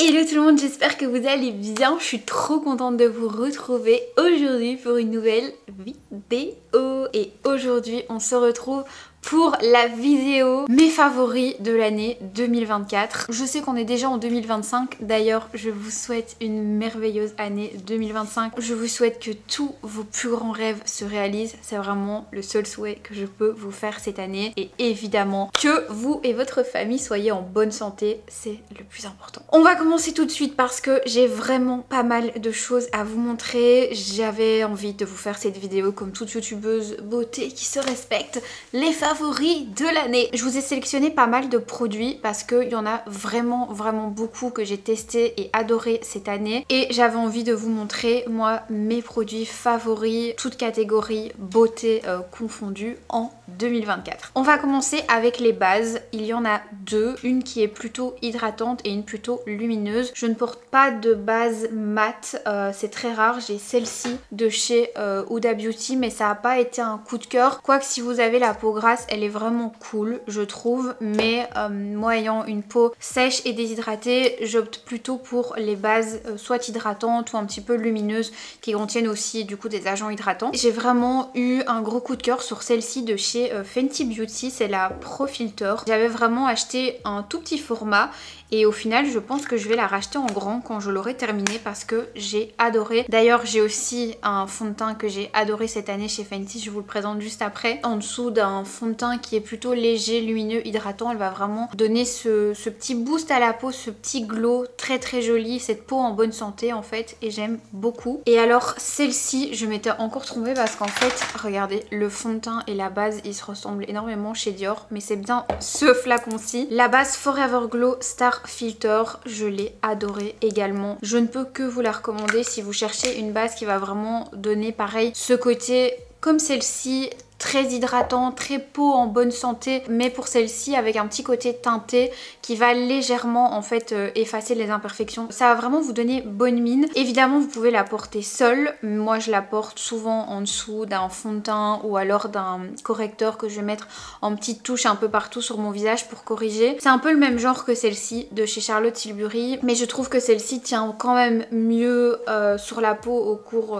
Hello tout le monde, j'espère que vous allez bien. Je suis trop contente de vous retrouver aujourd'hui pour une nouvelle vidéo. Et aujourd'hui on se retrouve pour la vidéo mes favoris de l'année 2024. Je sais qu'on est déjà en 2025, d'ailleurs je vous souhaite une merveilleuse année 2025. Je vous souhaite que tous vos plus grands rêves se réalisent, c'est vraiment le seul souhait que je peux vous faire cette année. Et évidemment que vous et votre famille soyez en bonne santé, c'est le plus important. On va commencer tout de suite parce que j'ai vraiment pas mal de choses à vous montrer. J'avais envie de vous faire cette vidéo comme toute youtubeuse beauté qui se respecte, les favoris de l'année. Je vous ai sélectionné pas mal de produits parce qu'il y en a vraiment beaucoup que j'ai testé et adoré cette année, et j'avais envie de vous montrer moi mes produits favoris, toutes catégories beauté confondues en 2024. On va commencer avec les bases. Il y en a deux, une qui est plutôt hydratante et une plutôt lumineuse. Je ne porte pas de base mat, c'est très rare. J'ai celle-ci de chez Huda Beauty, mais ça n'a pas été un coup de cœur. Quoique si vous avez la peau grasse, elle est vraiment cool je trouve, mais moi ayant une peau sèche et déshydratée, j'opte plutôt pour les bases soit hydratantes ou un petit peu lumineuses qui contiennent aussi du coup des agents hydratants. J'ai vraiment eu un gros coup de cœur sur celle-ci de chez Fenty Beauty, c'est la Pro Filter. J'avais vraiment acheté un tout petit format et au final je pense que je vais la racheter en grand quand je l'aurai terminée parce que j'ai adoré. D'ailleurs j'ai aussi un fond de teint que j'ai adoré cette année chez Fenty, je vous le présente juste après. En dessous d'un fond de teint qui est plutôt léger, lumineux, hydratant, elle va vraiment donner ce petit boost à la peau, ce petit glow très joli, cette peau en bonne santé en fait, et j'aime beaucoup. Et alors celle-ci je m'étais encore trompée parce qu'en fait regardez, le fond de teint et la base ils se ressemblent énormément chez Dior, mais c'est bien ce flacon-ci. La base Forever Glow Star Filter, je l'ai adorée également. Je ne peux que vous la recommander si vous cherchez une base qui va vraiment donner pareil ce côté comme celle-ci, très hydratant, très peau en bonne santé, mais pour celle-ci avec un petit côté teinté qui va légèrement en fait effacer les imperfections. Ça va vraiment vous donner bonne mine. Évidemment vous pouvez la porter seule, moi je la porte souvent en dessous d'un fond de teint ou alors d'un correcteur que je vais mettre en petites touches un peu partout sur mon visage pour corriger. C'est un peu le même genre que celle-ci de chez Charlotte Tilbury, mais je trouve que celle-ci tient quand même mieux sur la peau au cours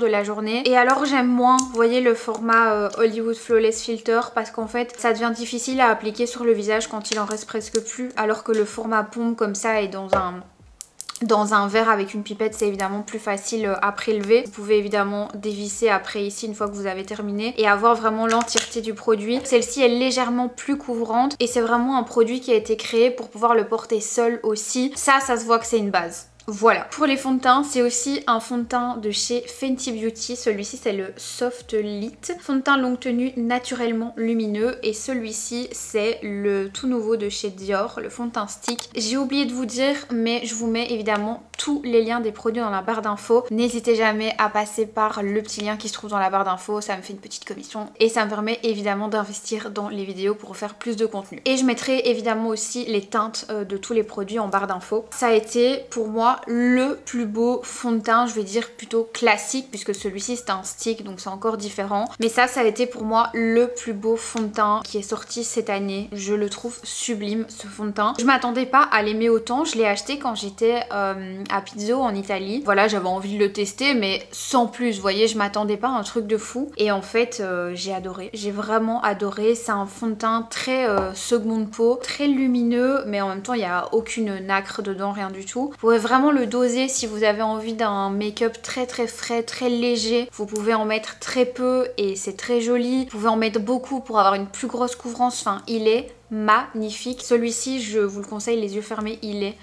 de la journée. Et alors j'aime moins, vous voyez le format Hollywood Flawless Filter, parce qu'en fait ça devient difficile à appliquer sur le visage quand il en reste presque plus, alors que le format pompe comme ça est dans un verre avec une pipette, c'est évidemment plus facile à prélever. Vous pouvez évidemment dévisser après ici une fois que vous avez terminé et avoir vraiment l'entièreté du produit. Celle-ci est légèrement plus couvrante et c'est vraiment un produit qui a été créé pour pouvoir le porter seul aussi. Ça se voit que c'est une base. Voilà. Pour les fonds de teint, c'est aussi un fond de teint de chez Fenty Beauty. Celui-ci, c'est le Soft Lit. Fond de teint longue tenue naturellement lumineux. Et celui-ci, c'est le tout nouveau de chez Dior, le fond de teint stick. J'ai oublié de vous dire, mais je vous mets évidemment tous les liens des produits dans la barre d'infos. N'hésitez jamais à passer par le petit lien qui se trouve dans la barre d'infos. Ça me fait une petite commission et ça me permet évidemment d'investir dans les vidéos pour faire plus de contenu. Et je mettrai évidemment aussi les teintes de tous les produits en barre d'infos. Ça a été pour moi le plus beau fond de teint, je vais dire plutôt classique puisque celui-ci c'est un stick donc c'est encore différent, mais ça a été pour moi le plus beau fond de teint qui est sorti cette année. Je le trouve sublime ce fond de teint. Je m'attendais pas à l'aimer autant, je l'ai acheté quand j'étais à Pizzo en Italie. Voilà, j'avais envie de le tester mais sans plus, vous voyez, je m'attendais pas à un truc de fou et en fait j'ai adoré, j'ai vraiment adoré. C'est un fond de teint très seconde peau, très lumineux mais en même temps il n'y a aucune nacre dedans, rien du tout. Vous pouvez vraiment le doser si vous avez envie d'un make-up très frais, très léger. Vous pouvez en mettre très peu et c'est très joli. Vous pouvez en mettre beaucoup pour avoir une plus grosse couvrance. Enfin, il est magnifique. Celui-ci, je vous le conseille les yeux fermés, il est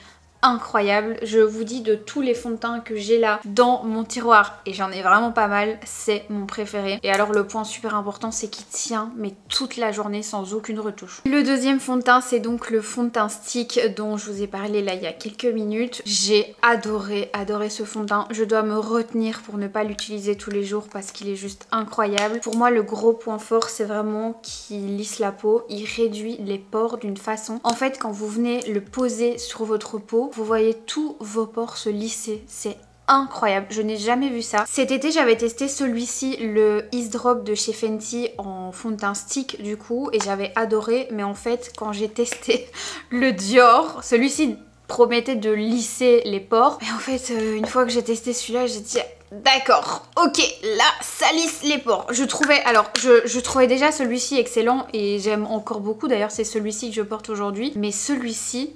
incroyable. Je vous dis, de tous les fonds de teint que j'ai là dans mon tiroir, et j'en ai vraiment pas mal, c'est mon préféré. Et alors le point super important, c'est qu'il tient mais toute la journée sans aucune retouche. Le deuxième fond de teint, c'est donc le fond de teint stick dont je vous ai parlé là il y a quelques minutes. J'ai adoré ce fond de teint. Je dois me retenir pour ne pas l'utiliser tous les jours parce qu'il est juste incroyable. Pour moi le gros point fort, c'est vraiment qu'il lisse la peau, il réduit les pores d'une façon. En fait quand vous venez le poser sur votre peau, vous voyez tous vos pores se lisser, c'est incroyable, je n'ai jamais vu ça. Cet été j'avais testé celui-ci, le Ease Drop de chez Fenty en fond de teint stick du coup, et j'avais adoré, mais en fait quand j'ai testé le Dior, celui-ci promettait de lisser les pores. Et en fait, une fois que j'ai testé celui-là, j'ai dit d'accord, ok, là ça lisse les pores. Je trouvais déjà celui-ci excellent et j'aime encore beaucoup. D'ailleurs, c'est celui-ci que je porte aujourd'hui. Mais celui-ci,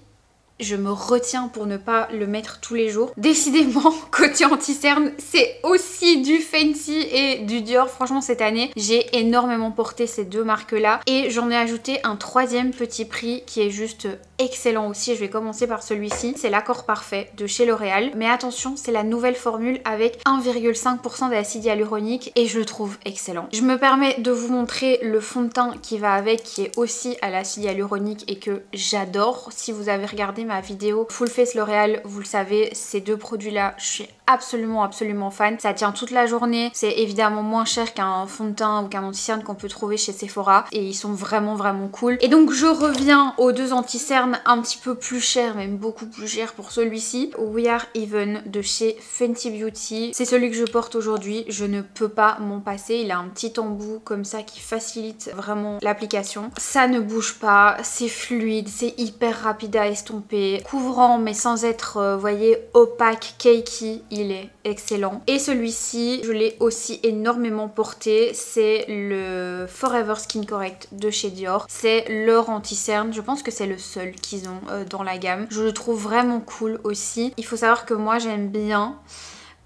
je me retiens pour ne pas le mettre tous les jours. Décidément, côté anti-cerne, c'est aussi du Fenty et du Dior. Franchement, cette année, j'ai énormément porté ces deux marques-là. Et j'en ai ajouté un troisième petit prix qui est juste excellent aussi. Je vais commencer par celui-ci. C'est l'accord parfait de chez L'Oréal. Mais attention, c'est la nouvelle formule avec 1,5% d'acide hyaluronique et je le trouve excellent. Je me permets de vous montrer le fond de teint qui va avec, qui est aussi à l'acide hyaluronique et que j'adore. Si vous avez regardé ma vidéo Full Face L'Oréal, vous le savez, ces deux produits là je suis absolument fan. Ça tient toute la journée, c'est évidemment moins cher qu'un fond de teint ou qu'un anti-cerne qu'on peut trouver chez Sephora et ils sont vraiment cool. Et donc je reviens aux deux anti-cernes un petit peu plus chers, même beaucoup plus chers pour celui-ci, We Are Even de chez Fenty Beauty. C'est celui que je porte aujourd'hui, je ne peux pas m'en passer. Il a un petit embout comme ça qui facilite vraiment l'application. Ça ne bouge pas, c'est fluide, c'est hyper rapide à estomper, couvrant mais sans être, vous voyez, opaque, cakey. Il est excellent. Et celui-ci, je l'ai aussi énormément porté. C'est le Forever Skin Correct de chez Dior. C'est leur anti-cerne. Je pense que c'est le seul qu'ils ont dans la gamme. Je le trouve vraiment cool aussi. Il faut savoir que moi, j'aime bien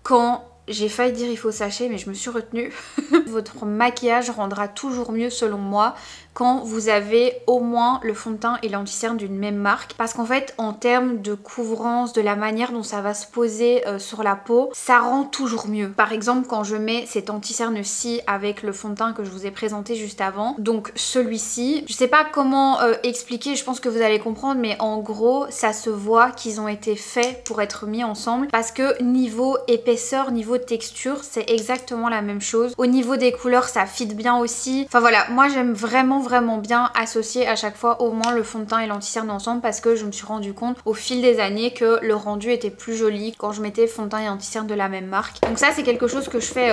quand... J'ai failli dire il faut sachet, mais je me suis retenue. Votre maquillage rendra toujours mieux selon moi quand vous avez au moins le fond de teint et l'anti-cerne d'une même marque. Parce qu'en fait, en termes de couvrance, de la manière dont ça va se poser sur la peau, ça rend toujours mieux. Par exemple, quand je mets cet anti-cerne-ci avec le fond de teint que je vous ai présenté juste avant, donc celui-ci, je sais pas comment expliquer, je pense que vous allez comprendre, mais en gros, ça se voit qu'ils ont été faits pour être mis ensemble parce que niveau épaisseur, niveau texture, c'est exactement la même chose. Au niveau des couleurs, ça fit bien aussi. Enfin voilà, moi j'aime vraiment bien associer à chaque fois au moins le fond de teint et l'anti-cerne ensemble parce que je me suis rendu compte au fil des années que le rendu était plus joli quand je mettais fond de teint et anti-cerne de la même marque. Donc ça c'est quelque chose que je fais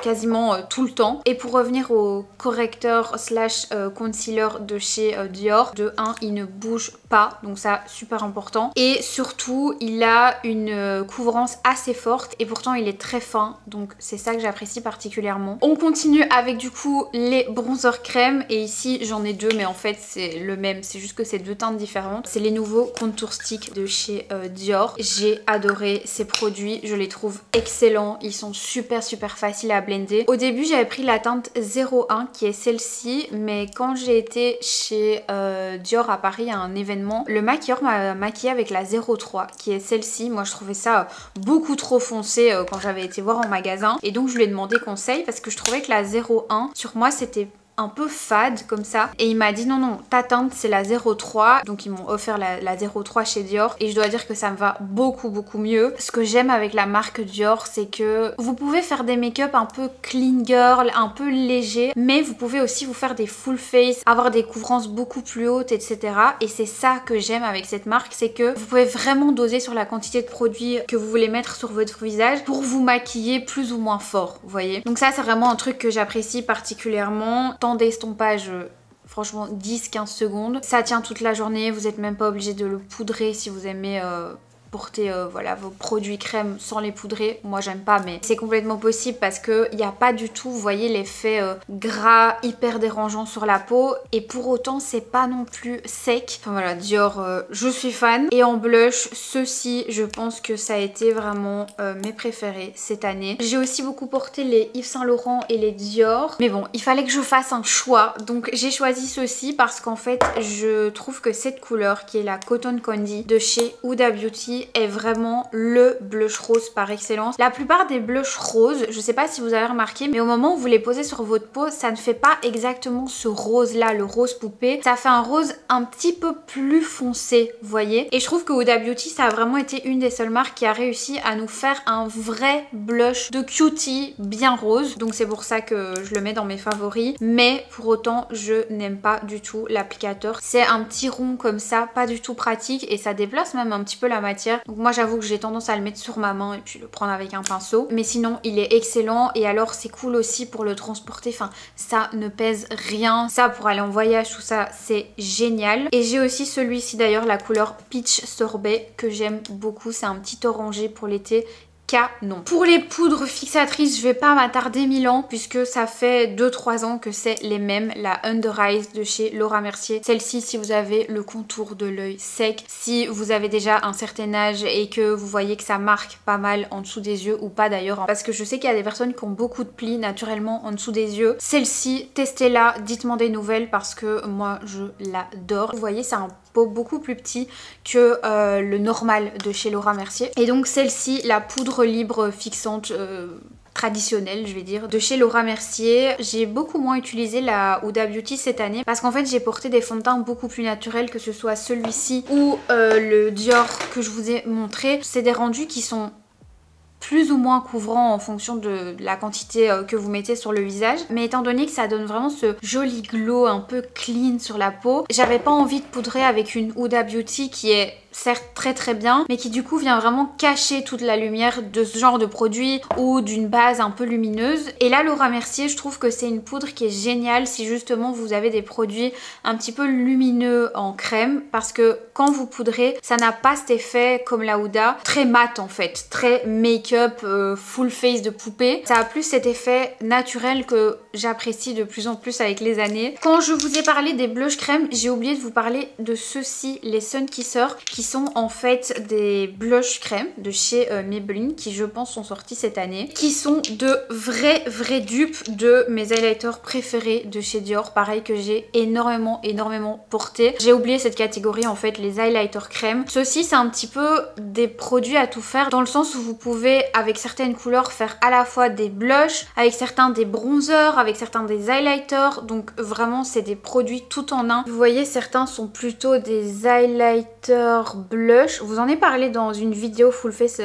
quasiment tout le temps. Et pour revenir au correcteur slash concealer de chez Dior, de 1, il ne bouge pas, donc ça super important. Et surtout il a une couvrance assez forte et pourtant il est très fin, donc c'est ça que j'apprécie particulièrement. On continue avec du coup les bronzers crème et ici j'en ai deux mais en fait c'est le même, c'est juste que c'est deux teintes différentes. C'est les nouveaux contour stick de chez Dior. J'ai adoré ces produits, je les trouve excellents, ils sont super faciles à blender. Au début j'avais pris la teinte 01 qui est celle-ci, mais quand j'ai été chez Dior à Paris à un événement, le maquilleur m'a maquillée avec la 03 qui est celle-ci. Moi je trouvais ça beaucoup trop foncé quand j'avais été voir en magasin et donc je lui ai demandé conseil parce que je trouvais que la 01 sur moi c'était un peu fade comme ça et il m'a dit non ta teinte c'est la 03, donc ils m'ont offert la 03 chez Dior et je dois dire que ça me va beaucoup mieux. Ce que j'aime avec la marque Dior, c'est que vous pouvez faire des make-up un peu clean girl, un peu léger, mais vous pouvez aussi vous faire des full face, avoir des couvrances beaucoup plus hautes, etc. Et c'est ça que j'aime avec cette marque, c'est que vous pouvez vraiment doser sur la quantité de produits que vous voulez mettre sur votre visage pour vous maquiller plus ou moins fort, vous voyez. Donc ça c'est vraiment un truc que j'apprécie particulièrement. D'estompage, franchement 10-15 secondes. Ça tient toute la journée, vous n'êtes même pas obligé de le poudrer si vous aimez porter voilà, vos produits crème sans les poudrer. Moi j'aime pas mais c'est complètement possible parce qu'il n'y a pas du tout, vous voyez, l'effet gras hyper dérangeant sur la peau et pour autant c'est pas non plus sec. Enfin voilà, Dior, je suis fan. Et en blush, ceux-ci, je pense que ça a été vraiment mes préférés cette année. J'ai aussi beaucoup porté les Yves Saint Laurent et les Dior, mais bon, il fallait que je fasse un choix, donc j'ai choisi ceux-ci parce qu'en fait je trouve que cette couleur qui est la Cotton Candy de chez Huda Beauty est vraiment le blush rose par excellence. La plupart des blushs roses, je sais pas si vous avez remarqué, mais au moment où vous les posez sur votre peau, ça ne fait pas exactement ce rose là, le rose poupée. Ça fait un rose un petit peu plus foncé, vous voyez. Et je trouve que Huda Beauty, ça a vraiment été une des seules marques qui a réussi à nous faire un vrai blush de cutie bien rose. Donc c'est pour ça que je le mets dans mes favoris. Mais pour autant, je n'aime pas du tout l'applicateur. C'est un petit rond comme ça, pas du tout pratique et ça déplace même un petit peu la matière. matière. Donc moi j'avoue que j'ai tendance à le mettre sur ma main et puis le prendre avec un pinceau. Mais sinon il est excellent et alors c'est cool aussi pour le transporter. Enfin ça ne pèse rien. Ça pour aller en voyage tout ça c'est génial. Et j'ai aussi celui-ci d'ailleurs, la couleur Peach Sorbet que j'aime beaucoup. C'est un petit orangé pour l'été. Canon. Pour les poudres fixatrices, je vais pas m'attarder 1000 ans puisque ça fait 2-3 ans que c'est les mêmes. La Under Eyes de chez Laura Mercier. Celle-ci, si vous avez le contour de l'œil sec, si vous avez déjà un certain âge et que vous voyez que ça marque pas mal en dessous des yeux, ou pas d'ailleurs, parce que je sais qu'il y a des personnes qui ont beaucoup de plis naturellement en dessous des yeux. Celle-ci, testez-la, dites-moi des nouvelles parce que moi je l'adore. Vous voyez, c'est un beaucoup plus petit que le normal de chez Laura Mercier. Et donc celle-ci, la poudre libre fixante traditionnelle je vais dire de chez Laura Mercier. J'ai beaucoup moins utilisé la Huda Beauty cette année parce qu'en fait j'ai porté des fonds de teint beaucoup plus naturels, que ce soit celui-ci ou le Dior que je vous ai montré. C'est des rendus qui sont plus ou moins couvrant en fonction de la quantité que vous mettez sur le visage, mais étant donné que ça donne vraiment ce joli glow un peu clean sur la peau, j'avais pas envie de poudrer avec une Huda Beauty qui est certes très bien, mais qui du coup vient vraiment cacher toute la lumière de ce genre de produit ou d'une base un peu lumineuse. Et là Laura Mercier, je trouve que c'est une poudre qui est géniale si justement vous avez des produits un petit peu lumineux en crème, parce que quand vous poudrez, ça n'a pas cet effet comme la Huda, très mat en fait, très make-up, full face de poupée. Ça a plus cet effet naturel que j'apprécie de plus en plus avec les années. Quand je vous ai parlé des blushs crème, j'ai oublié de vous parler de ceux-ci, les Sunkissers, qui sont en fait des blushs crème de chez Maybelline, qui je pense sont sortis cette année, qui sont de vrais dupes de mes highlighters préférés de chez Dior, pareil, que j'ai énormément porté. J'ai oublié cette catégorie en fait, les highlighters crème. Ceux-ci c'est un petit peu des produits à tout faire, dans le sens où vous pouvez avec certaines couleurs faire à la fois des blushs, avec certains des bronzers, avec certains des highlighters, donc vraiment c'est des produits tout en un. Vous voyez, certains sont plutôt des highlighters blush, vous en ai parlé dans une vidéo full face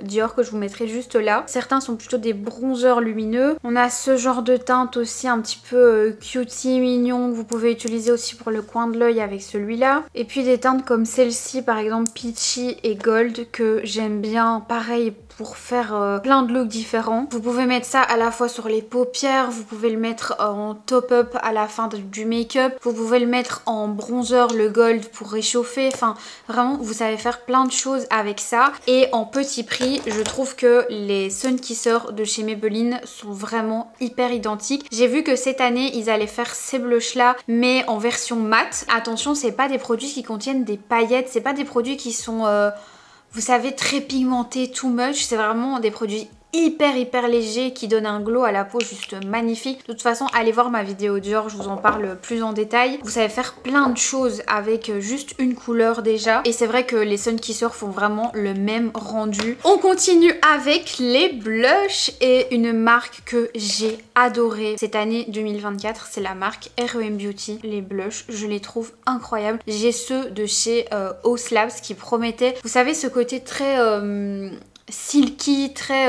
Dior que je vous mettrai juste là. Certains sont plutôt des bronzers lumineux. On a ce genre de teinte aussi un petit peu cutie, mignon, que vous pouvez utiliser aussi pour le coin de l'œil avec celui-là. Et puis des teintes comme celle-ci par exemple, peachy et gold, que j'aime bien, pareil pour faire plein de looks différents. Vous pouvez mettre ça à la fois sur les paupières, vous pouvez le mettre en top-up à la fin du make-up, vous pouvez le mettre en bronzer, le gold pour réchauffer, enfin vraiment vous savez faire plein de choses avec ça. Et en petit prix, je trouve que les Sunkissers de chez Maybelline sont vraiment hyper identiques. J'ai vu que cette année ils allaient faire ces blushs là mais en version mat. Attention, c'est pas des produits qui contiennent des paillettes, c'est pas des produits qui sont vous savez, très pigmenté, too much. C'est vraiment des produits hyper léger qui donne un glow à la peau juste magnifique. De toute façon, allez voir ma vidéo Dior, je vous en parle plus en détail. Vous savez faire plein de choses avec juste une couleur déjà. Et c'est vrai que les Sunkissers font vraiment le même rendu. On continue avec les blushs et une marque que j'ai adorée cette année 2024, c'est la marque R.E.M. Beauty. Les blushs, je les trouve incroyables. J'ai ceux de chez Haus Labs qui promettaient, vous savez, ce côté très silky, très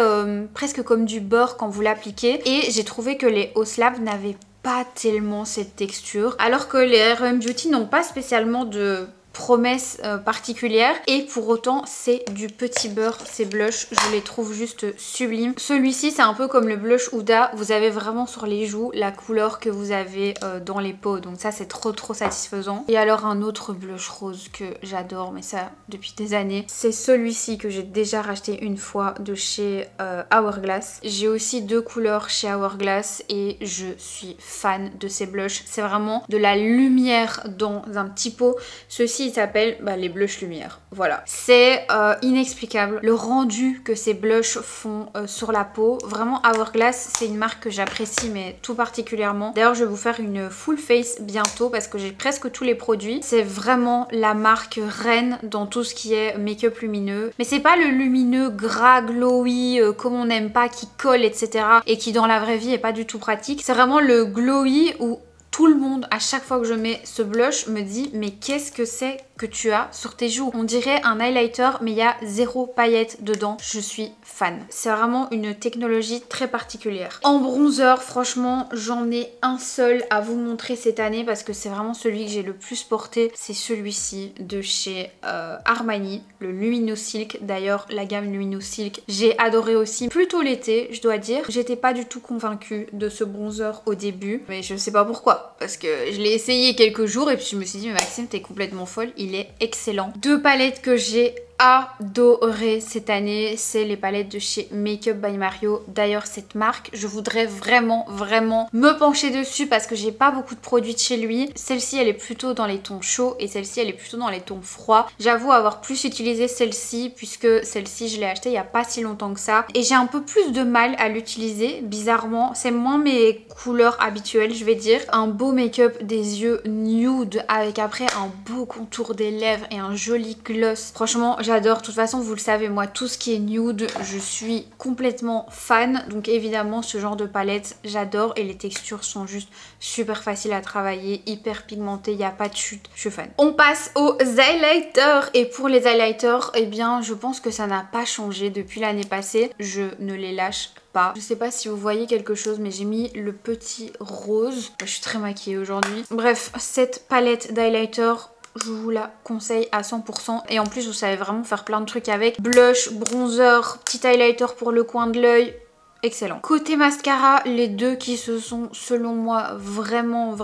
presque comme du beurre quand vous l'appliquez, et j'ai trouvé que les Haus Labs n'avaient pas tellement cette texture, alors que les R.E.M. Beauty n'ont pas spécialement de promesse particulière, et pour autant c'est du petit beurre. Ces blushs, je les trouve juste sublimes. Celui-ci c'est un peu comme le blush Huda, vous avez vraiment sur les joues la couleur que vous avez dans les peaux, donc ça c'est trop satisfaisant. Et alors un autre blush rose que j'adore, mais ça depuis des années, c'est celui-ci que j'ai déjà racheté une fois de chez Hourglass. J'ai aussi deux couleurs chez Hourglass et je suis fan de ces blushs. C'est vraiment de la lumière dans un petit pot. Ceux-ci il s'appelle les blushs lumière. Voilà. C'est inexplicable le rendu que ces blushs font sur la peau. Vraiment, Hourglass, c'est une marque que j'apprécie mais tout particulièrement. D'ailleurs, je vais vous faire une full face bientôt parce que j'ai presque tous les produits. C'est vraiment la marque reine dans tout ce qui est make-up lumineux. Mais c'est pas le lumineux gras, glowy, comme on n'aime pas, qui colle, etc. et qui dans la vraie vie est pas du tout pratique. C'est vraiment le glowy où tout le monde, à chaque fois que je mets ce blush, me dit mais qu'est-ce que c'est que tu as sur tes joues? On dirait un highlighter mais il y a 0 paillettes dedans. Je suis fan. C'est vraiment une technologie très particulière. En bronzer, franchement, j'en ai un seul à vous montrer cette année parce que c'est vraiment celui que j'ai le plus porté. C'est celui-ci de chez Armani, le Lumino Silk. D'ailleurs, la gamme Lumino Silk, j'ai adoré aussi. Plutôt l'été, je dois dire. J'étais pas du tout convaincue de ce bronzer au début, mais je sais pas pourquoi. Parce que je l'ai essayé quelques jours et puis je me suis dit mais Maxime, t'es complètement folle. Il est excellent. Deux palettes que j'ai adoré cette année, c'est les palettes de chez Makeup by Mario. D'ailleurs cette marque, je voudrais vraiment me pencher dessus parce que j'ai pas beaucoup de produits de chez lui. Celle-ci elle est plutôt dans les tons chauds et celle-ci elle est plutôt dans les tons froids. J'avoue avoir plus utilisé celle-ci puisque celle-ci je l'ai achetée il y a pas si longtemps que ça et j'ai un peu plus de mal à l'utiliser bizarrement. C'est moins mes couleurs habituelles je vais dire. Un beau make-up des yeux nude avec après un beau contour des lèvres et un joli gloss. Franchement j'adore, de toute façon vous le savez moi tout ce qui est nude je suis complètement fan donc évidemment ce genre de palette j'adore et les textures sont juste super faciles à travailler, hyper pigmentées, il n'y a pas de chute, je suis fan. On passe aux highlighters et pour les highlighters eh bien je pense que ça n'a pas changé depuis l'année passée, je ne les lâche pas. Je sais pas si vous voyez quelque chose mais j'ai mis le petit rose, je suis très maquillée aujourd'hui. Bref cette palette d'highlighter je vous la conseille à 100% et en plus vous savez vraiment faire plein de trucs avec. Blush, bronzer, petit highlighter pour le coin de l'œil. Excellent. Côté mascara, les deux qui se sont selon moi vraiment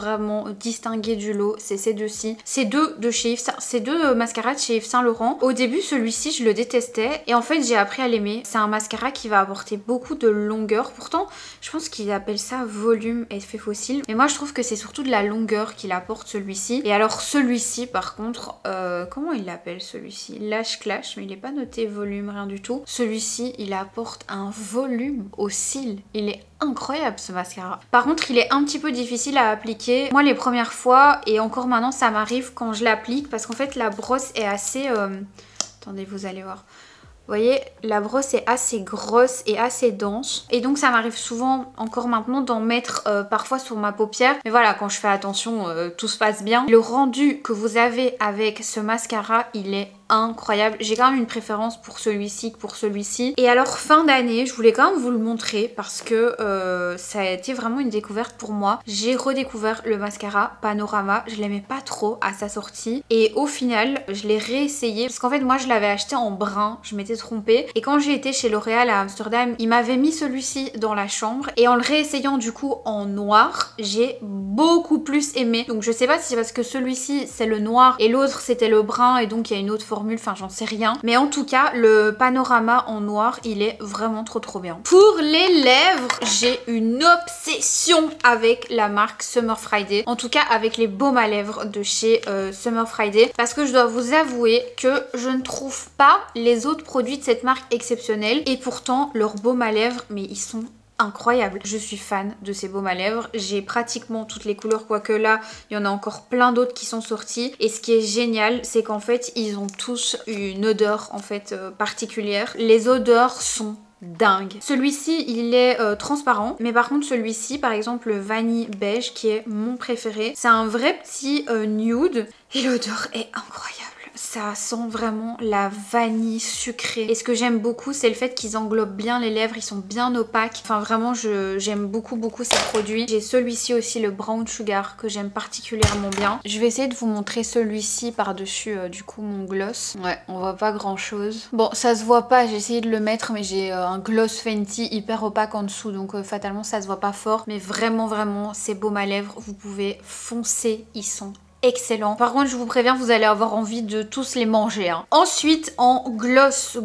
distingués du lot, c'est ces deux-ci. Ces deux de chez Yves, ces deux mascaras de chez Yves Saint Laurent. Au début celui-ci je le détestais et en fait j'ai appris à l'aimer. C'est un mascara qui va apporter beaucoup de longueur. Pourtant je pense qu'ils appellent ça volume effet fossile. Mais moi je trouve que c'est surtout de la longueur qu'il apporte celui-ci. Et alors celui-ci par contre, comment il l'appelle celui-ci? Lash Clash, mais il n'est pas noté volume, rien du tout. Celui-ci il apporte un volume au cils. Il est incroyable ce mascara. Par contre il est un petit peu difficile à appliquer. Moi les premières fois et encore maintenant ça m'arrive quand je l'applique parce qu'en fait la brosse est assez... Attendez vous allez voir. Vous voyez, la brosse est assez grosse et assez dense. Et donc ça m'arrive souvent, encore maintenant, d'en mettre parfois sur ma paupière. Mais voilà, quand je fais attention, tout se passe bien. Le rendu que vous avez avec ce mascara, il est incroyable. J'ai quand même une préférence pour celui-ci que pour celui-ci. Et alors fin d'année, je voulais quand même vous le montrer parce que ça a été vraiment une découverte pour moi. J'ai redécouvert le mascara Panorama. Je l'aimais pas trop à sa sortie. Et au final, je l'ai réessayé parce qu'en fait moi je l'avais acheté en brun. Je m'étais trompée. Et quand j'ai été chez L'Oréal à Amsterdam, ils m'avaient mis celui-ci dans la chambre. Et en le réessayant du coup en noir, j'ai beaucoup plus aimé. Donc je sais pas si c'est parce que celui-ci c'est le noir et l'autre c'était le brun et donc il y a une autre formule, enfin j'en sais rien. Mais en tout cas, le Panorama en noir, il est vraiment trop bien. Pour les lèvres, j'ai une obsession avec la marque Summer Friday. En tout cas, avec les baumes à lèvres de chez Summer Friday. Parce que je dois vous avouer que je ne trouve pas les autres produits de cette marque exceptionnels. Et pourtant, leurs baumes à lèvres, mais ils sont incroyable. Je suis fan de ces baumes à lèvres. J'ai pratiquement toutes les couleurs, quoique là, il y en a encore plein d'autres qui sont sortis. Et ce qui est génial, c'est qu'en fait, ils ont tous une odeur en fait particulière. Les odeurs sont dingue. Celui-ci il est transparent mais par contre celui-ci par exemple le vanille beige qui est mon préféré, c'est un vrai petit nude et l'odeur est incroyable. Ça sent vraiment la vanille sucrée. Et ce que j'aime beaucoup, c'est le fait qu'ils englobent bien les lèvres, ils sont bien opaques. Enfin vraiment, j'aime beaucoup ces produits. J'ai celui-ci aussi, le Brown Sugar, que j'aime particulièrement bien. Je vais essayer de vous montrer celui-ci par-dessus du coup mon gloss. Ouais, on voit pas grand-chose. Bon, ça se voit pas, j'ai essayé de le mettre, mais j'ai un gloss Fenty hyper opaque en dessous, donc fatalement ça se voit pas fort. Mais vraiment, ces baumes à lèvres, vous pouvez foncer, ils sont excellent. Par contre je vous préviens, vous allez avoir envie de tous les manger hein. Ensuite en gloss,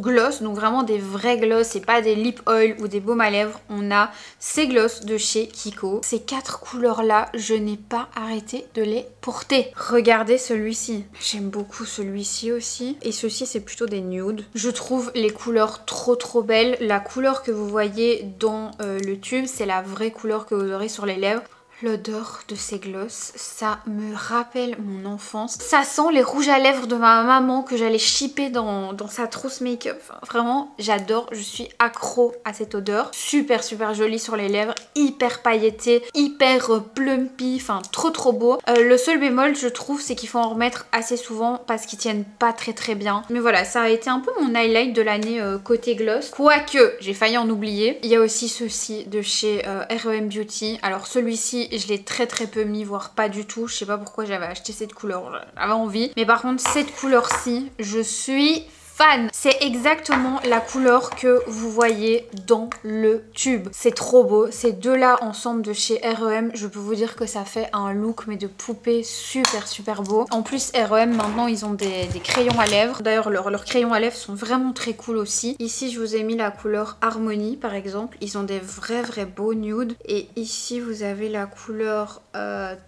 donc vraiment des vrais gloss et pas des lip oil ou des baumes à lèvres, on a ces gloss de chez Kiko. Ces 4 couleurs là, je n'ai pas arrêté de les porter. Regardez celui-ci, j'aime beaucoup celui-ci aussi. Et ceci c'est plutôt des nudes. Je trouve les couleurs trop belles. La couleur que vous voyez dans le tube, c'est la vraie couleur que vous aurez sur les lèvres. L'odeur de ces glosses, ça me rappelle mon enfance. Ça sent les rouges à lèvres de ma maman que j'allais shipper dans sa trousse make-up. Enfin, vraiment, j'adore, je suis accro à cette odeur. Super super jolie sur les lèvres, hyper pailletée, hyper plumpy, enfin trop beau. Le seul bémol je trouve c'est qu'il faut en remettre assez souvent parce qu'ils tiennent pas très bien. Mais voilà, ça a été un peu mon highlight de l'année côté gloss. Quoique, j'ai failli en oublier. Il y a aussi ceci de chez R.E.M. Beauty. Alors celui-ci, je l'ai très peu mis, voire pas du tout. Je sais pas pourquoi j'avais acheté cette couleur, j'avais envie. Mais par contre, cette couleur-ci, je suis fan. C'est exactement la couleur que vous voyez dans le tube. C'est trop beau. Ces deux-là ensemble de chez R.E.M, je peux vous dire que ça fait un look mais de poupée super beau. En plus, R.E.M maintenant, ils ont des crayons à lèvres. D'ailleurs, leurs crayons à lèvres sont vraiment très cool aussi. Ici, je vous ai mis la couleur Harmony, par exemple. Ils ont des vrais beaux nudes. Et ici, vous avez la couleur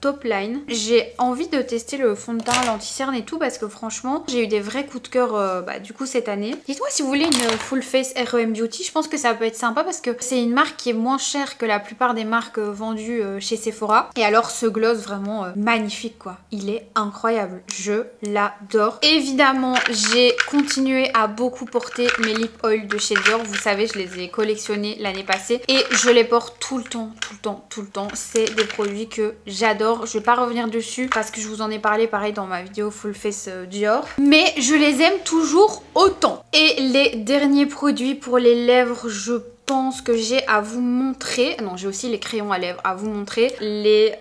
Top Line. J'ai envie de tester le fond de teint l'anti-cerne et tout parce que franchement, j'ai eu des vrais coups de cœur du coup cette année. Dites-moi si vous voulez une full face R.E.M Beauty, je pense que ça peut être sympa parce que c'est une marque qui est moins chère que la plupart des marques vendues chez Sephora. Et alors ce gloss vraiment magnifique quoi, il est incroyable, je l'adore. Évidemment j'ai continué à beaucoup porter mes lip oil de chez Dior, vous savez je les ai collectionnés l'année passée et je les porte tout le temps. C'est des produits que j'adore, je vais pas revenir dessus parce que je vous en ai parlé pareil dans ma vidéo full face Dior, mais je les aime toujours autant. Et les derniers produits pour les lèvres, je pense que j'ai à vous montrer, non j'ai aussi les crayons à lèvres à vous montrer, les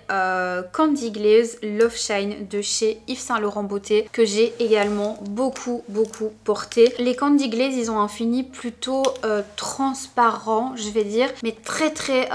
Candy Glaze Love Shine de chez Yves Saint Laurent Beauté que j'ai également beaucoup porté. Les Candy Glaze ils ont un fini plutôt transparent je vais dire, mais très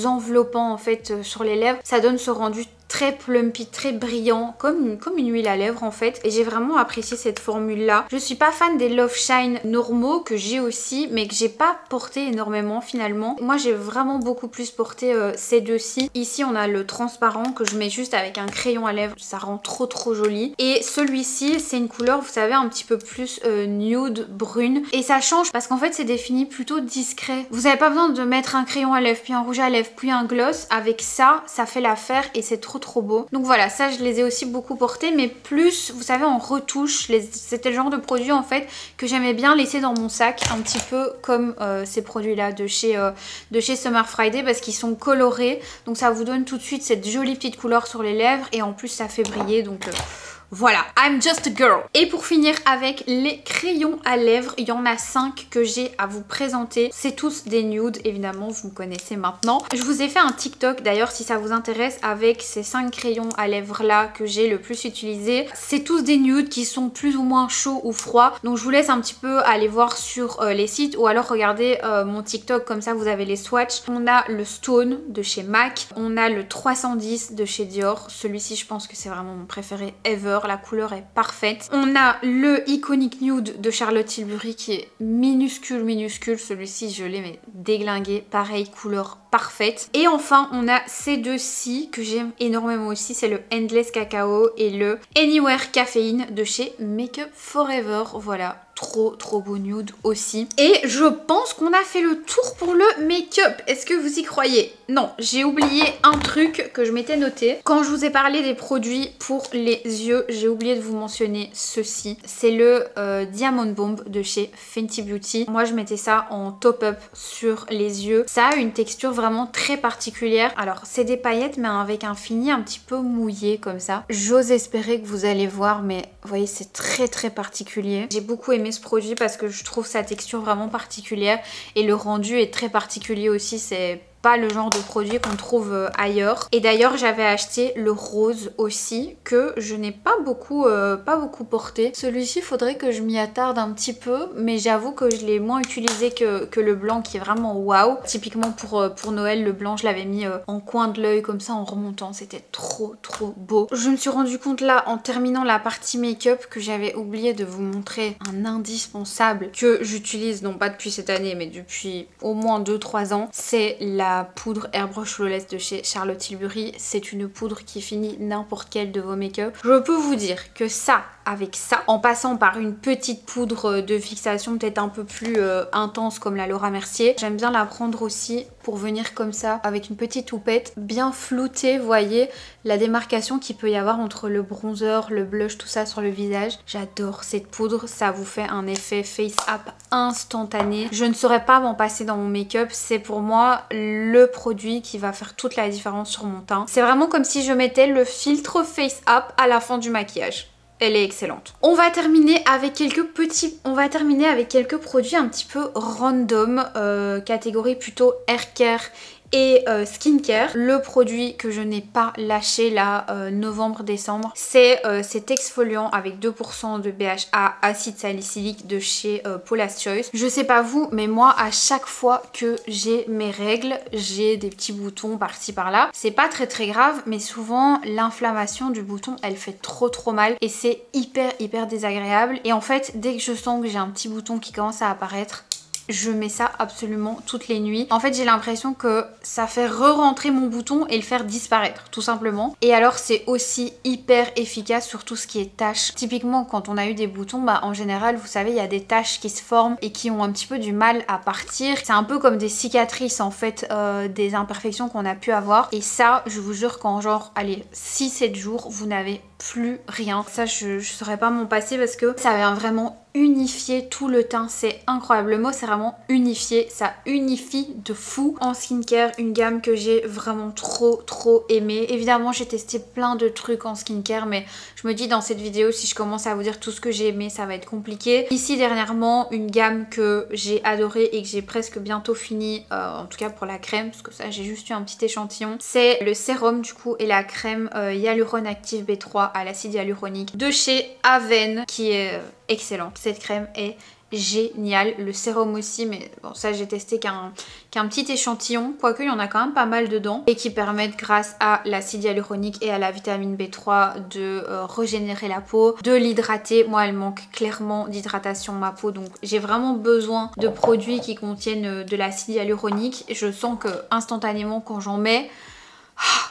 enveloppant en fait sur les lèvres. Ça donne ce rendu très plumpy, très brillant, comme une huile à lèvres en fait. Et j'ai vraiment apprécié cette formule là. Je suis pas fan des Love Shine normaux que j'ai aussi, mais que j'ai pas porté énormément finalement. Moi j'ai vraiment beaucoup plus porté ces deux-ci. Ici on a le transparent que je mets juste avec un crayon à lèvres, ça rend trop joli. Et celui-ci c'est une couleur vous savez un petit peu plus nude, brune. Et ça change parce qu'en fait c'est des finis plutôt discrets. Vous n'avez pas besoin de mettre un crayon à lèvres, puis un rouge à lèvres, puis un gloss. Avec ça, ça fait l'affaire et c'est trop beau. Donc voilà, ça je les ai aussi beaucoup portés, mais plus vous savez en retouche. C'était le genre de produit en fait que j'aimais bien laisser dans mon sac, un petit peu comme ces produits là de chez Summer Friday parce qu'ils sont colorés, donc ça vous donne tout de suite cette jolie petite couleur sur les lèvres et en plus ça fait briller donc voilà, I'm just a girl. Et pour finir avec les crayons à lèvres, il y en a 5 que j'ai à vous présenter. C'est tous des nudes, évidemment, vous me connaissez maintenant. Je vous ai fait un TikTok d'ailleurs si ça vous intéresse avec ces 5 crayons à lèvres là que j'ai le plus utilisé. C'est tous des nudes qui sont plus ou moins chauds ou froids. Donc je vous laisse un petit peu aller voir sur les sites ou alors regardez mon TikTok, comme ça vous avez les swatchs. On a le Stone de chez MAC, on a le 310 de chez Dior. Celui-ci je pense que c'est vraiment mon préféré ever. La couleur est parfaite. On a le Iconic Nude de Charlotte Tilbury qui est minuscule. Celui-ci je l'ai mais déglingué. Pareil, couleur parfaite. Et enfin on a ces deux-ci que j'aime énormément aussi. C'est le Endless Cacao et le Anywhere Caffeine de chez Makeup Forever. Voilà. Trop beau nude aussi. Et je pense qu'on a fait le tour pour le make-up. Est-ce que vous y croyez? Non, j'ai oublié un truc que je m'étais noté. Quand je vous ai parlé des produits pour les yeux, j'ai oublié de vous mentionner ceci. C'est le Diamond Bomb de chez Fenty Beauty. Moi, je mettais ça en top-up sur les yeux. Ça a une texture vraiment très particulière. Alors, c'est des paillettes, mais avec un fini un petit peu mouillé comme ça. J'ose espérer que vous allez voir, mais vous voyez, c'est très particulier. J'ai beaucoup aimé ce produit parce que je trouve sa texture vraiment particulière et le rendu est très particulier aussi. C'est pas le genre de produit qu'on trouve ailleurs. Et d'ailleurs j'avais acheté le rose aussi que je n'ai pas beaucoup porté. Celui-ci faudrait que je m'y attarde un petit peu, mais j'avoue que je l'ai moins utilisé que le blanc qui est vraiment waouh. Typiquement pour Noël, le blanc je l'avais mis en coin de l'œil comme ça en remontant, c'était trop beau. Je me suis rendu compte là en terminant la partie make-up que j'avais oublié de vous montrer un indispensable que j'utilise non pas depuis cette année mais depuis au moins 2-3 ans. C'est la poudre Airbrush Flawless de chez Charlotte Tilbury. C'est une poudre qui finit n'importe quel de vos make-up. Je peux vous dire que ça avec ça, en passant par une petite poudre de fixation peut-être un peu plus intense comme la Laura Mercier. J'aime bien la prendre aussi pour venir comme ça avec une petite houppette, bien flouter, vous voyez la démarcation qu'il peut y avoir entre le bronzer, le blush, tout ça sur le visage. J'adore cette poudre, ça vous fait un effet face up instantané. Je ne saurais pas m'en passer dans mon make-up, c'est pour moi le produit qui va faire toute la différence sur mon teint. C'est vraiment comme si je mettais le filtre face up à la fin du maquillage. Elle est excellente. On va terminer avec quelques produits un petit peu random, catégorie plutôt hair care et skincare. Le produit que je n'ai pas lâché là, novembre-décembre, c'est cet exfoliant avec 2% de BHA acide salicylique de chez Paula's Choice. Je sais pas vous, mais moi à chaque fois que j'ai mes règles, j'ai des petits boutons par-ci par-là. C'est pas très grave, mais souvent l'inflammation du bouton elle fait trop mal et c'est hyper désagréable. Et en fait dès que je sens que j'ai un petit bouton qui commence à apparaître, je mets ça absolument toutes les nuits. En fait j'ai l'impression que ça fait re-rentrer mon bouton et le faire disparaître tout simplement. Et alors c'est aussi hyper efficace sur tout ce qui est taches. Typiquement quand on a eu des boutons, bah en général vous savez il y a des taches qui se forment et qui ont un petit peu du mal à partir. C'est un peu comme des cicatrices en fait, des imperfections qu'on a pu avoir. Et ça je vous jure qu'en genre allez 6-7 jours vous n'avez plus rien. Ça je saurais pas m'en passer parce que ça vient vraiment unifier tout le teint, c'est incroyable. Le mot c'est vraiment unifier, ça unifie de fou. En skincare, une gamme que j'ai vraiment trop aimée. Évidemment j'ai testé plein de trucs en skincare, mais je me dis dans cette vidéo si je commence à vous dire tout ce que j'ai aimé ça va être compliqué. Ici dernièrement une gamme que j'ai adorée et que j'ai presque bientôt fini, en tout cas pour la crème, parce que ça j'ai juste eu un petit échantillon. C'est le sérum du coup et la crème Hyaluron Active B3 à l'acide hyaluronique de chez Aven qui est excellente. Cette crème est géniale. Le sérum aussi, mais bon ça j'ai testé qu'un petit échantillon, quoique il y en a quand même pas mal dedans, et qui permettent grâce à l'acide hyaluronique et à la vitamine B3 de régénérer la peau, de l'hydrater. Moi elle manque clairement d'hydratation ma peau, donc j'ai vraiment besoin de produits qui contiennent de l'acide hyaluronique. Je sens que instantanément quand j'en mets,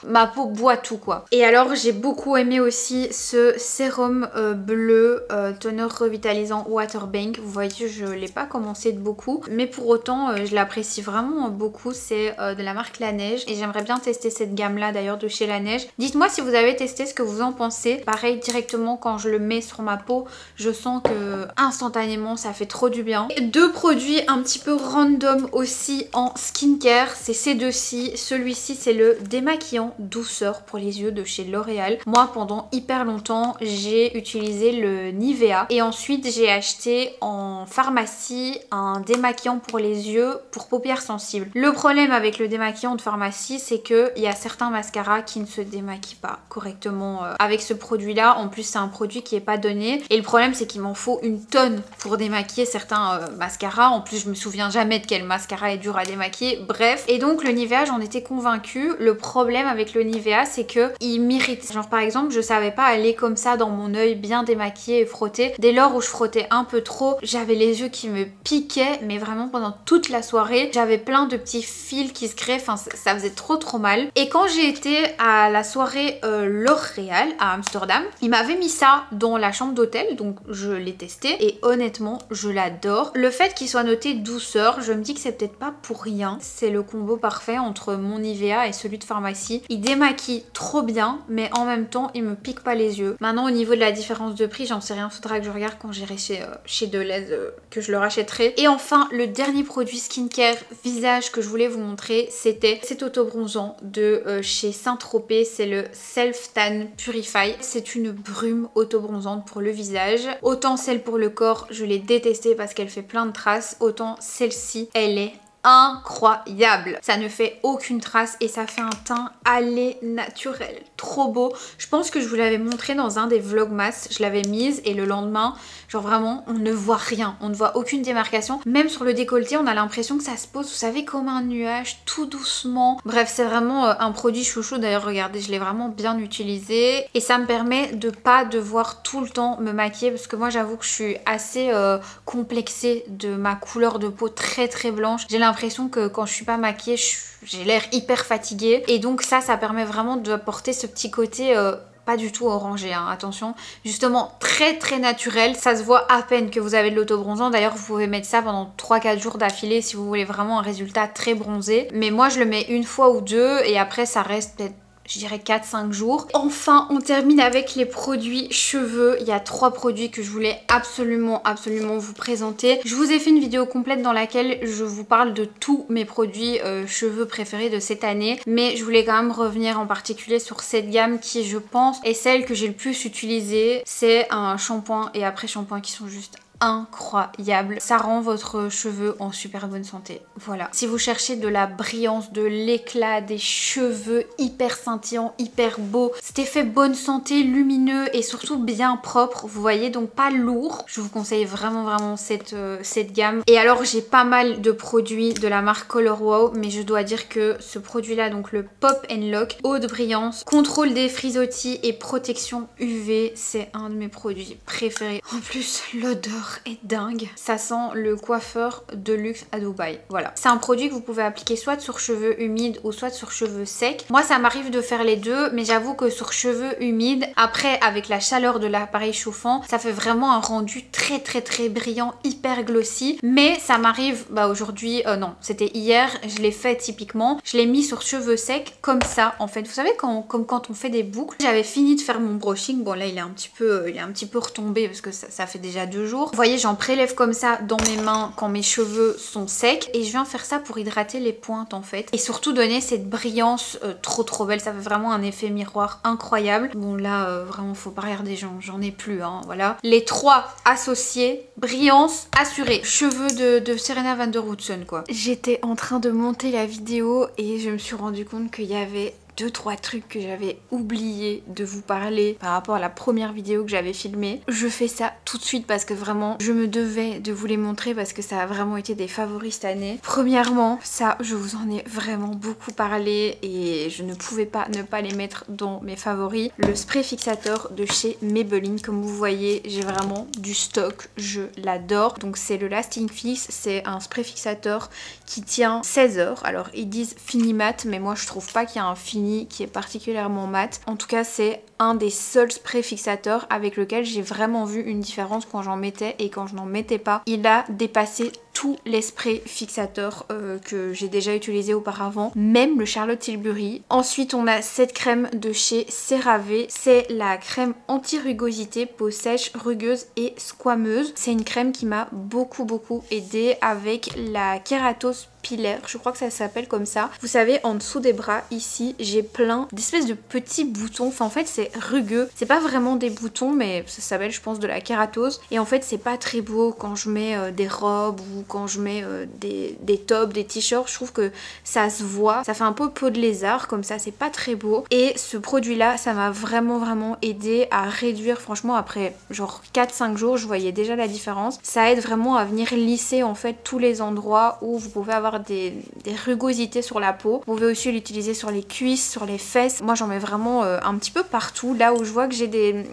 ma peau boit tout quoi. Et alors j'ai beaucoup aimé aussi ce sérum bleu toner revitalisant Water Bank. Vous voyez je l'ai pas commencé de beaucoup, mais pour autant je l'apprécie vraiment beaucoup. C'est de la marque La Neige et j'aimerais bien tester cette gamme là d'ailleurs de chez La Neige. Dites-moi si vous avez testé, ce que vous en pensez. Pareil directement quand je le mets sur ma peau, je sens que instantanément ça fait trop du bien. Et deux produits un petit peu random aussi en skincare, c'est ces deux-ci. Celui-ci c'est le démaquillant douceur pour les yeux de chez L'Oréal. Moi pendant hyper longtemps j'ai utilisé le Nivea et ensuite j'ai acheté en pharmacie un démaquillant pour les yeux pour paupières sensibles. Le problème avec le démaquillant de pharmacie c'est qu'il y a certains mascaras qui ne se démaquillent pas correctement avec ce produit là. En plus c'est un produit qui est pas donné et le problème c'est qu'il m'en faut une tonne pour démaquiller certains mascaras. En plus je me souviens jamais de quel mascara est dur à démaquiller, bref. Et donc le Nivea j'en étais convaincue. Le problème avec le Nivea c'est que il m'irrite. Genre par exemple je savais pas aller comme ça dans mon œil bien démaquillé et frotter. Dès lors où je frottais un peu trop, j'avais les yeux qui me piquaient, mais vraiment pendant toute la soirée. J'avais plein de petits fils qui se créaient, enfin ça faisait trop mal. Et quand j'ai été à la soirée L'Oréal à Amsterdam, il m'avait mis ça dans la chambre d'hôtel, donc je l'ai testé et honnêtement je l'adore. Le fait qu'il soit noté douceur, je me dis que c'est peut-être pas pour rien. C'est le combo parfait entre mon Nivea et celui de pharmacie. Il démaquille trop bien, mais en même temps il me pique pas les yeux. Maintenant au niveau de la différence de prix, j'en sais rien, faudra que je regarde quand j'irai chez Deleuze que je le rachèterai. Et enfin le dernier produit skincare visage que je voulais vous montrer, c'était cet autobronzant de chez Saint-Tropez, c'est le Self Tan Purify. C'est une brume autobronzante pour le visage. Autant celle pour le corps je l'ai détestée parce qu'elle fait plein de traces, autant celle-ci elle est incroyable. Ça ne fait aucune trace et ça fait un teint à lait naturel. Trop beau. Je pense que je vous l'avais montré dans un des vlogmas. Je l'avais mise et le lendemain, genre vraiment, on ne voit rien. On ne voit aucune démarcation. Même sur le décolleté, on a l'impression que ça se pose, vous savez, comme un nuage, tout doucement. Bref, c'est vraiment un produit chouchou. D'ailleurs, regardez, je l'ai vraiment bien utilisé. Et ça me permet de pas devoir tout le temps me maquiller parce que moi, j'avoue que je suis assez complexée de ma couleur de peau très blanche. J'ai l'impression que quand je suis pas maquillée, j'ai l'air hyper fatiguée. Et donc ça permet vraiment d'apporter ce petit côté pas du tout orangé, hein, attention. Justement, très très naturel. Ça se voit à peine que vous avez de l'autobronzant. D'ailleurs, vous pouvez mettre ça pendant 3-4 jours d'affilée si vous voulez vraiment un résultat très bronzé. Mais moi, je le mets une fois ou deux et après, ça reste peut-être, je dirais 4-5 jours. Enfin, on termine avec les produits cheveux. Il y a 3 produits que je voulais absolument vous présenter. Je vous ai fait une vidéo complète dans laquelle je vous parle de tous mes produits cheveux préférés de cette année. Mais je voulais quand même revenir en particulier sur cette gamme qui, je pense, est celle que j'ai le plus utilisée. C'est un shampoing et après-shampoing qui sont juste incroyable. Ça rend votre cheveu en super bonne santé. Voilà. Si vous cherchez de la brillance, de l'éclat, des cheveux hyper scintillants, hyper beaux, cet effet bonne santé, lumineux et surtout bien propre, vous voyez, donc pas lourd, je vous conseille vraiment cette gamme. Et alors j'ai pas mal de produits de la marque Color Wow, mais je dois dire que ce produit là, donc le Pop and Lock, haute brillance, contrôle des frisottis et protection UV, c'est un de mes produits préférés. En plus, l'odeur est dingue. Ça sent le coiffeur de luxe à Dubaï. Voilà. C'est un produit que vous pouvez appliquer soit sur cheveux humides ou soit sur cheveux secs. Moi, ça m'arrive de faire les deux, mais j'avoue que sur cheveux humides, après, avec la chaleur de l'appareil chauffant, ça fait vraiment un rendu très brillant, hyper glossy. Mais ça m'arrive, bah aujourd'hui, non, c'était hier, je l'ai fait typiquement. Je l'ai mis sur cheveux secs, comme ça, en fait. Vous savez, comme quand on fait des boucles, j'avais fini de faire mon brushing. Bon, là, il est un petit peu retombé parce que ça fait déjà 2 jours. Vous voyez, j'en prélève comme ça dans mes mains quand mes cheveux sont secs et je viens faire ça pour hydrater les pointes en fait et surtout donner cette brillance trop belle. Ça fait vraiment un effet miroir incroyable. Bon là vraiment faut pas regarder, j'en ai plus hein, voilà. Les 3 associés, brillance assurée, cheveux de Serena van der Woodsen quoi. J'étais en train de monter la vidéo et je me suis rendu compte qu'il y avait 2-3 trucs que j'avais oublié de vous parler par rapport à la première vidéo que j'avais filmée. Je fais ça tout de suite parce que vraiment je me devais de vous les montrer parce que ça a vraiment été des favoris cette année. Premièrement, ça je vous en ai vraiment beaucoup parlé et je ne pouvais pas ne pas les mettre dans mes favoris. Le spray fixateur de chez Maybelline, comme vous voyez j'ai vraiment du stock, je l'adore. Donc c'est le Lasting Fix, c'est un spray fixateur qui tient 16 heures. Alors ils disent fini mat mais moi je trouve pas qu'il y a un fini qui est particulièrement mat. En tout cas c'est un des seuls sprays fixateurs avec lequel j'ai vraiment vu une différence quand j'en mettais et quand je n'en mettais pas. Il a dépassé tous les sprays fixateurs que j'ai déjà utilisés auparavant, même le Charlotte Tilbury. Ensuite on a cette crème de chez CeraVe, c'est la crème anti-rugosité peau sèche, rugueuse et squameuse. C'est une crème qui m'a beaucoup aidée avec la kératose pilaire, je crois que ça s'appelle comme ça. Vous savez, en dessous des bras ici j'ai plein d'espèces de petits boutons, enfin en fait c'est rugueux, c'est pas vraiment des boutons mais ça s'appelle je pense de la kératose et en fait c'est pas très beau quand je mets des robes ou quand je mets des tops, des t-shirts, je trouve que ça se voit, ça fait un peu peau de lézard comme ça, c'est pas très beau et ce produit là ça m'a vraiment aidé à réduire, franchement après genre 4-5 jours je voyais déjà la différence. Ça aide vraiment à venir lisser en fait tous les endroits où vous pouvez avoir des rugosités sur la peau. Vous pouvez aussi l'utiliser sur les cuisses, sur les fesses. Moi j'en mets vraiment un petit peu partout, là où je vois que j'ai des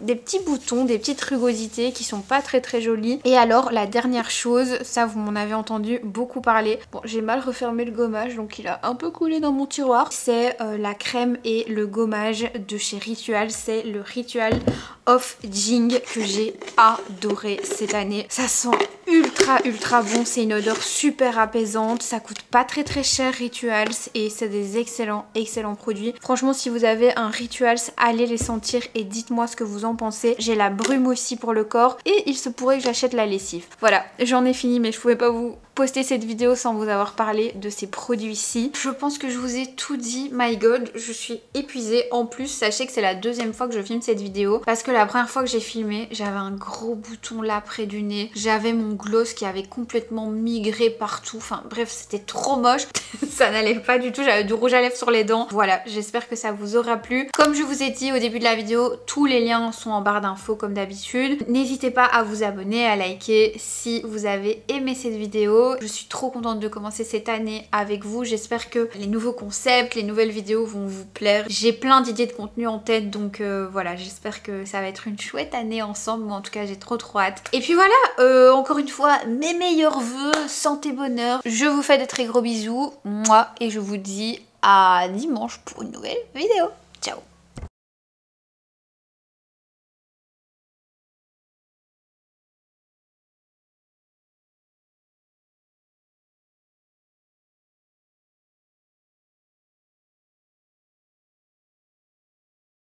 petits boutons, des petites rugosités qui sont pas très jolies. Et alors la dernière chose, ça vous m'en avez entendu beaucoup parler. Bon j'ai mal refermé le gommage donc il a un peu coulé dans mon tiroir. C'est la crème et le gommage de chez Ritual, c'est le Ritual of Jing que j'ai adoré cette année. Ça sent ultra bon, c'est une odeur super apaisante, ça coûte pas très cher Rituals et c'est des excellents produits. Franchement si vous avez un Rituals, allez les sentir et dites-moi ce que vous en pensez. J'ai la brume aussi pour le corps et il se pourrait que j'achète la lessive. Voilà, j'en ai fini mais je pouvais pas vous poster cette vidéo sans vous avoir parlé de ces produits-ci. Je pense que je vous ai tout dit, my god, je suis épuisée. En plus, sachez que c'est la 2e fois que je filme cette vidéo parce que la première fois que j'ai filmé, j'avais un gros bouton là près du nez. J'avais mon gloss qui avait complètement migré partout. Enfin bref, c'était trop moche. Ça n'allait pas du tout, j'avais du rouge à lèvres sur les dents. Voilà, j'espère que ça vous aura plu. Comme je vous ai dit au début de la vidéo, tous les liens sont en barre d'infos comme d'habitude. N'hésitez pas à vous abonner, à liker si vous avez aimé cette vidéo. Je suis trop contente de commencer cette année avec vous. J'espère que les nouveaux concepts, les nouvelles vidéos vont vous plaire. J'ai plein d'idées de contenu en tête donc voilà, j'espère que ça va être une chouette année ensemble. Moi en tout cas j'ai trop hâte. Et puis voilà, encore une fois, mes meilleurs vœux, santé, bonheur. Je vous fais de très gros bisous, moi, et je vous dis à dimanche pour une nouvelle vidéo. Ciao.